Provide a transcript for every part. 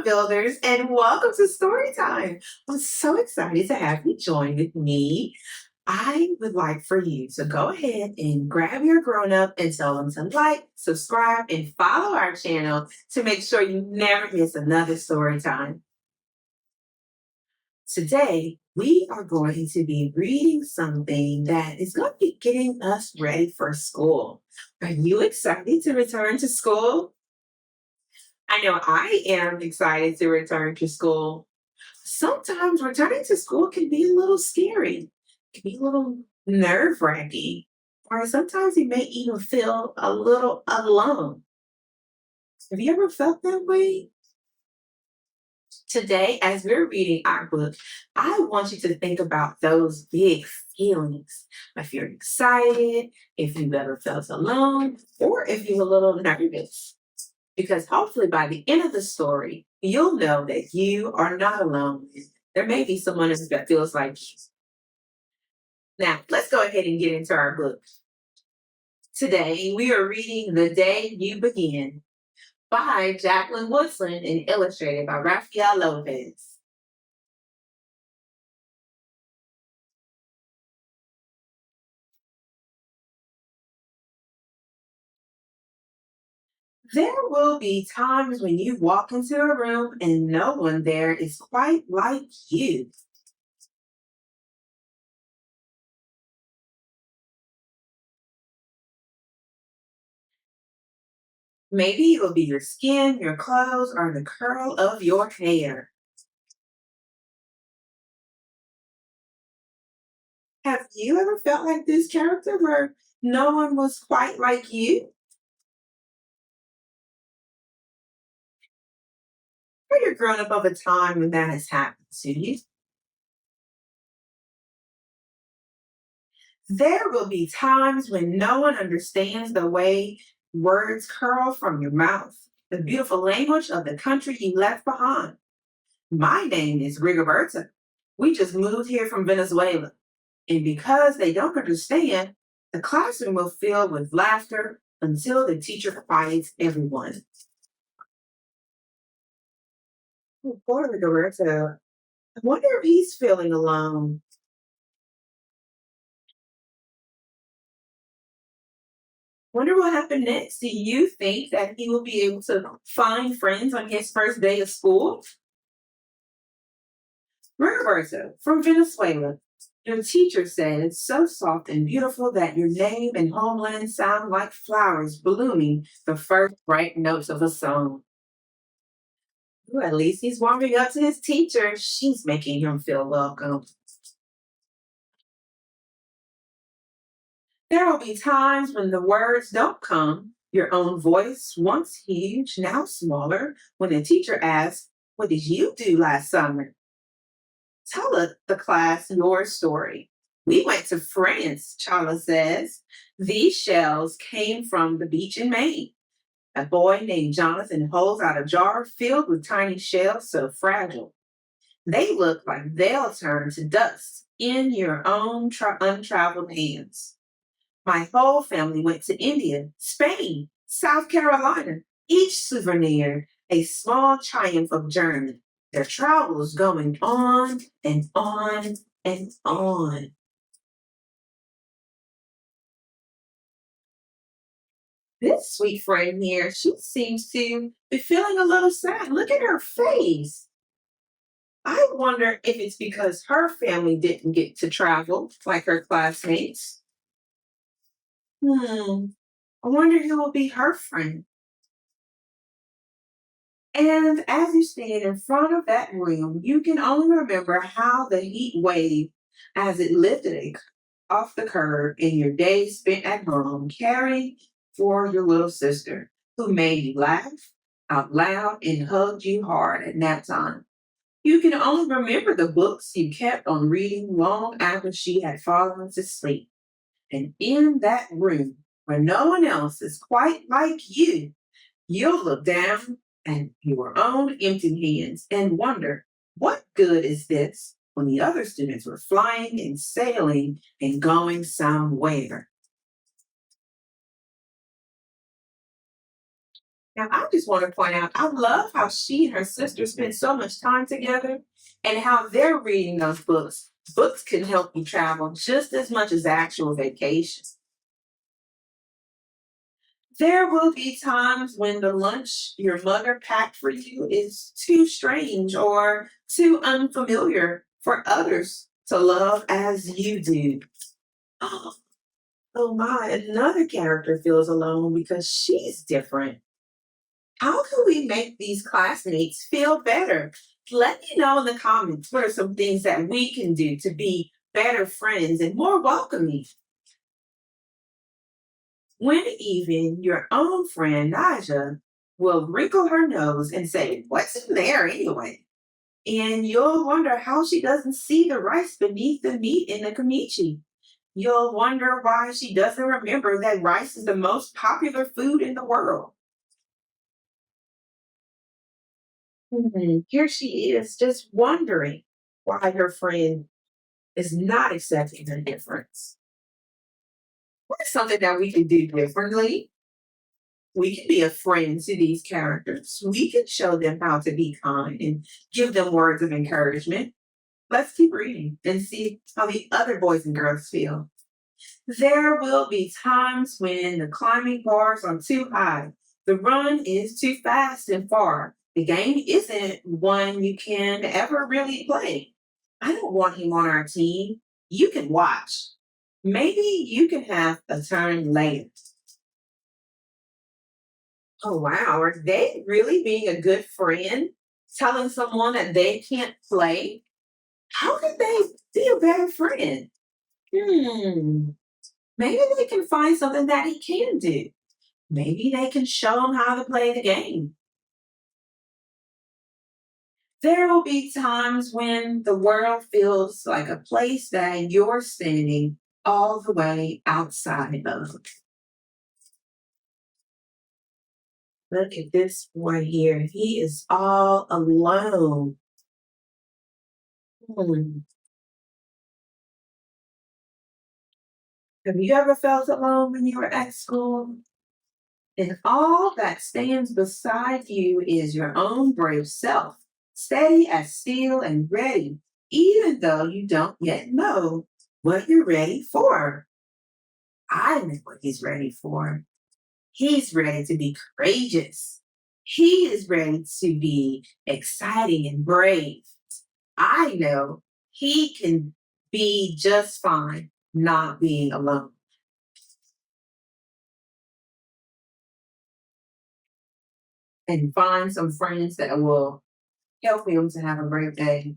builders, and welcome to Storytime. I'm so excited to have you join with me. I would like for you to go ahead and grab your grown up and tell them to like, subscribe, and follow our channel to make sure you never miss another story time. Today, we are going to be reading something that is going to be getting us ready for school. Are you excited to return to school? I know I am excited to return to school. Sometimes returning to school can be a little scary, can be a little nerve wracking, or sometimes you may even feel a little alone. Have you ever felt that way? Today, as we're reading our book, I want you to think about those big feelings. If you're excited, if you've ever felt alone, or if you're a little nervous. Because hopefully by the end of the story, you'll know that you are not alone. There may be someone else that feels like you. Now, let's go ahead and get into our book. Today, we are reading The Day You Begin by Jacqueline Woodson and illustrated by Rafael López. There will be times when you walk into a room and no one there is quite like you. Maybe it will be your skin, your clothes, or the curl of your hair. Have you ever felt like this character where no one was quite like you? Or you're grown up of a time when that has happened to you? There will be times when no one understands the way words curl from your mouth, the beautiful language of the country you left behind. My name is Rigoberta. We just moved here from Venezuela. And because they don't understand, the classroom will fill with laughter until the teacher quiets everyone. Oh, poor Rigoberta. I wonder if he's feeling alone. Wonder what happened next. Do you think that he will be able to find friends on his first day of school? Roberto from Venezuela. Your teacher said it's so soft and beautiful that your name and homeland sound like flowers blooming the first bright notes of a song. Ooh, at least he's warming up to his teacher. She's making him feel welcome. There will be times when the words don't come. Your own voice, once huge, now smaller, when the teacher asks, "What did you do last summer?" Tell the class your story. We went to France, Charla says. These shells came from the beach in Maine. A boy named Jonathan holds out a jar filled with tiny shells so fragile. They look like they'll turn to dust in your own untraveled hands. My whole family went to India, Spain, South Carolina, each souvenir a small triumph of journey. Their travels going on and on and on. This sweet friend here, she seems to be feeling a little sad. Look at her face. I wonder if it's because her family didn't get to travel like her classmates. Hmm. I wonder who will be her friend. And as you stand in front of that room, you can only remember how the heat waved as it lifted off the curb in your days spent at home caring for your little sister who made you laugh out loud and hugged you hard at nap time. You can only remember the books you kept on reading long after she had fallen to sleep. And in that room where no one else is quite like you, you'll look down at your own empty hands and wonder, what good is this when the other students were flying and sailing and going somewhere? Now, I just want to point out, I love how she and her sister spend so much time together and how they're reading those books. Books can help you travel just as much as actual vacations. There will be times when the lunch your mother packed for you is too strange or too unfamiliar for others to love as you do. Oh my, another character feels alone because she's different. How can we make these classmates feel better? Let me know in the comments what are some things that we can do to be better friends and more welcoming. When even your own friend Naja will wrinkle her nose and say, "What's in there anyway?" And you'll wonder how she doesn't see the rice beneath the meat in the kimchi. You'll wonder why she doesn't remember that rice is the most popular food in the world. Here she is, just wondering why her friend is not accepting her difference. What's something that we can do differently? We can be a friend to these characters. We can show them how to be kind and give them words of encouragement. Let's keep reading and see how the other boys and girls feel. There will be times when the climbing bars are too high, the run is too fast and far. The game isn't one you can ever really play. I don't want him on our team. You can watch. Maybe you can have a turn later. Oh, wow. Are they really being a good friend? Telling someone that they can't play? How can they be a better friend? Hmm. Maybe they can find something that he can do. Maybe they can show him how to play the game. There will be times when the world feels like a place that you're standing all the way outside of. Look at this boy here. He is all alone. Hmm. Have you ever felt alone when you were at school? And all that stands beside you is your own brave self, steady as steel and ready, even though you don't yet know what you're ready for. I know what he's ready for. He's ready to be courageous. He is ready to be exciting and brave. I know he can be just fine not being alone and find some friends that will help him to have a great day.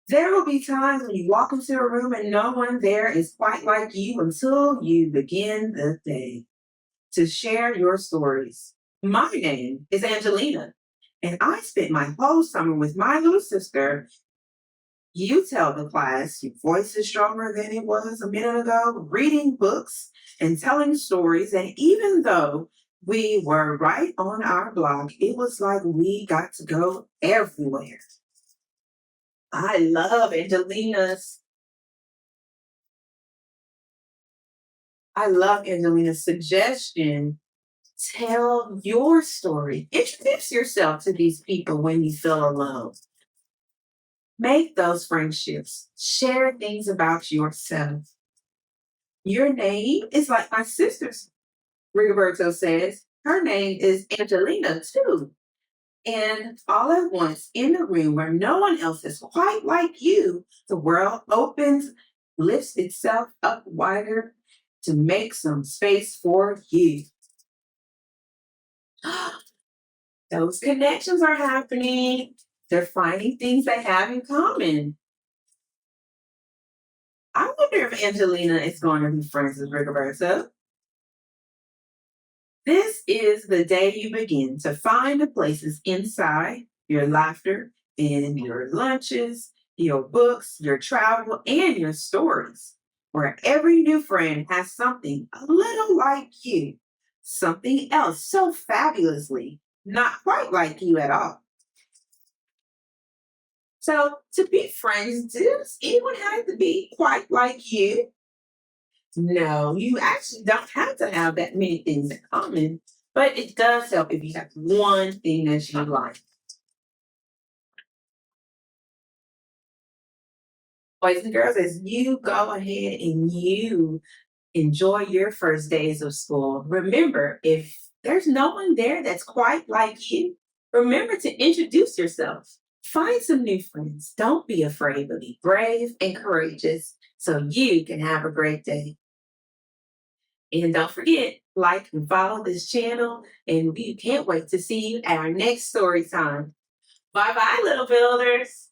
There will be times when you walk into a room and no one there is quite like you until you begin the day to share your stories. My name is Angelina, and I spent my whole summer with my little sister. You tell the class your voice is stronger than it was a minute ago, reading books and telling stories. And even though we were right on our block, it was like we got to go everywhere. I love Angelina's. I love Angelina's suggestion. Tell your story. Introduce yourself to these people when you feel alone. Make those friendships. Share things about yourself. Your name is like my sister's, Rigoberto says. Her name is Angelina, too. And all at once, in a room where no one else is quite like you, the world opens, lifts itself up wider to make some space for you. Those connections are happening. They're finding things they have in common. I wonder if Angelina is going to be friends with Rigoberto. This is the day you begin to find the places inside your laughter, in your lunches, your books, your travel, and your stories, where every new friend has something a little like you, something else so fabulously not quite like you at all. So, to be friends, does anyone have to be quite like you? No, you actually don't have to have that many things in common, but it does help if you have one thing that you like. Boys and girls, as you go ahead and you enjoy your first days of school, remember if there's no one there that's quite like you, remember to introduce yourself. Find some new friends. Don't be afraid, but be brave and courageous so you can have a great day. And don't forget, like and follow this channel, and we can't wait to see you at our next story time. Bye bye, little builders.